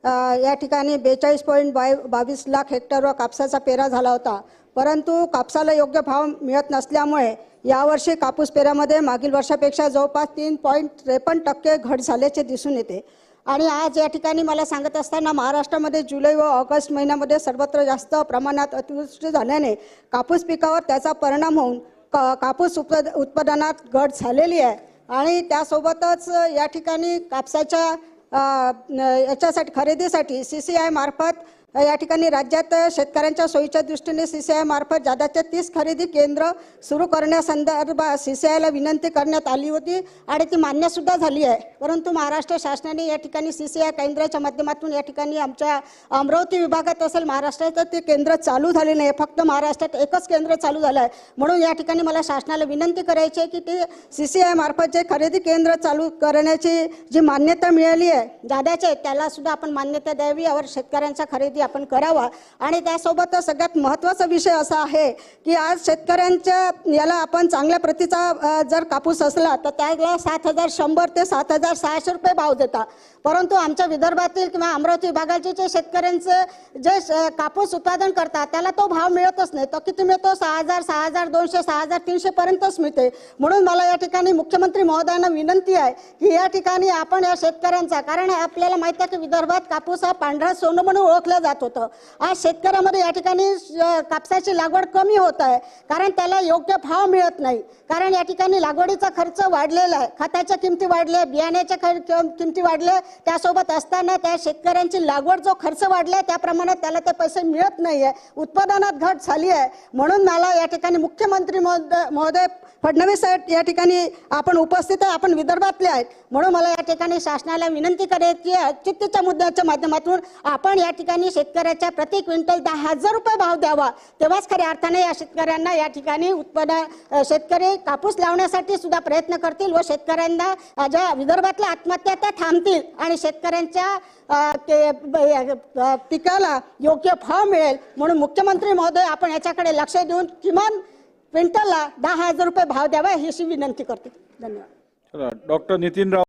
या ठिकाणी 42.22 लाख हेक्टरवर कापसाचा पेरा झाला होता, परंतु कापसाला योग्य भाव मिळत नसल्यामुळे यावर्षी कापूस पेऱ्यामध्ये मागील वर्षापेक्षा जवळपास 3.53% घट झाल्याचे दिसून येते। आणि आज या ठिकाणी मला सांगत असताना महाराष्ट्रामध्ये जुलै व ऑगस्ट महिन्यामध्ये सर्वत्र जास्त प्रमाणात अतिवृष्टी झाल्याने कापूस पिकावर त्याचा परिणाम होऊन कापूस उत्पादनात घट झालेली आहे। आणि त्यासोबतच या ठिकाणी कापसाच्या याच्यासाठी खरेदीसाठी CCI मार्फत या ठिकाणी राज्यात शेतकऱ्यांच्या सोयीच्या दृष्टीने CCI मार्फत जादाचे 30 खरेदी केंद्र सुरू करण्यासंदर्भात CCIला विनंती करण्यात आली होती आणि ती मान्य सुद्धा झाली आहे। परंतु महाराष्ट्र शासनाने या ठिकाणी CCI केंद्राच्या माध्यमातून या ठिकाणी आमच्या अमरावती विभागात असेल महाराष्ट्रात ते केंद्र चालू झाले नाही, फक्त महाराष्ट्रात एकच केंद्र चालू झालं आहे। म्हणून या ठिकाणी मला शासनाला विनंती करायची आहे की ते CCI मार्फत जे खरेदी केंद्र चालू करण्याची जी मान्यता मिळाली आहे जादाचे, त्याला सुद्धा आपण मान्यता द्यावी, यावर शेतकऱ्यांच्या खरेदी आपण करावा। आणि त्यासोबतच सगळ्यात महत्त्वाचा विषय असा आहे की आज शेतकऱ्यांच्या याला आपण चांगल्या प्रतीचा जर कापूस असला तर त्याला 7,100 ते 7,600 रुपये भाव देता, परंतु आमच्या विदर्भातील किंवा अमरावती विभागाचे जे शेतकऱ्यांचे जे कापूस उत्पादन करतात त्याला तो भाव मिळतच नाही। तो किती मिळतो? 6,000, 6,200, 6,300 पर्यंतच मिळते। म्हणून मला या ठिकाणी मुख्यमंत्री महोदयांना विनंती आहे की या ठिकाणी आपण या शेतकऱ्यांचा, कारण आपल्याला माहिती आहे की विदर्भात कापूस हा पांढरा सोनं म्हणून ओळखला जात होतं। आज शेतकऱ्यामध्ये या ठिकाणी कापसाची लागवड कमी होत आहे, कारण त्याला योग्य भाव मिळत नाही, कारण या ठिकाणी लागवडीचा खर्च वाढलेला आहे, खताच्या किमती वाढल्या, बियाण्याच्या किमती वाढल्या, त्यासोबत असताना त्या शेतकऱ्यांची लागवड जो खर्च वाढला त्या प्रमाणात त्याला ते पैसे मिळत नाही आहे, उत्पादनात घट झाली आहे। म्हणून मला या ठिकाणी मुख्यमंत्री महोदय फडणवीस साहेब या ठिकाणी आपण उपस्थित आहे, आपण विदर्भातले आहेत, म्हणून मला या ठिकाणी शासनाला विनंती करायची आहे औचित्याच्या मुद्द्याच्या माध्यमातून आपण या ठिकाणी शेतकऱ्याच्या प्रति क्विंटल 10,000 रुपये भाव द्यावा, तेव्हाच खऱ्या अर्थाने या शेतकऱ्यांना या ठिकाणी शेतकरी कापूस लावण्यासाठी सुद्धा प्रयत्न करतील व शेतकऱ्यांना ज्या विदर्भातल्या आत्महत्या त्या थांबतील आणि शेतकऱ्यांच्या पिकाला योग्य भाव मिळेल। म्हणून मुख्यमंत्री महोदय आपण याच्याकडे लक्ष देऊन किमान क्विंटलला 10,000 रुपये भाव द्यावा, ही विनंती करते। धन्यवाद। डॉक्टर नितीन राव।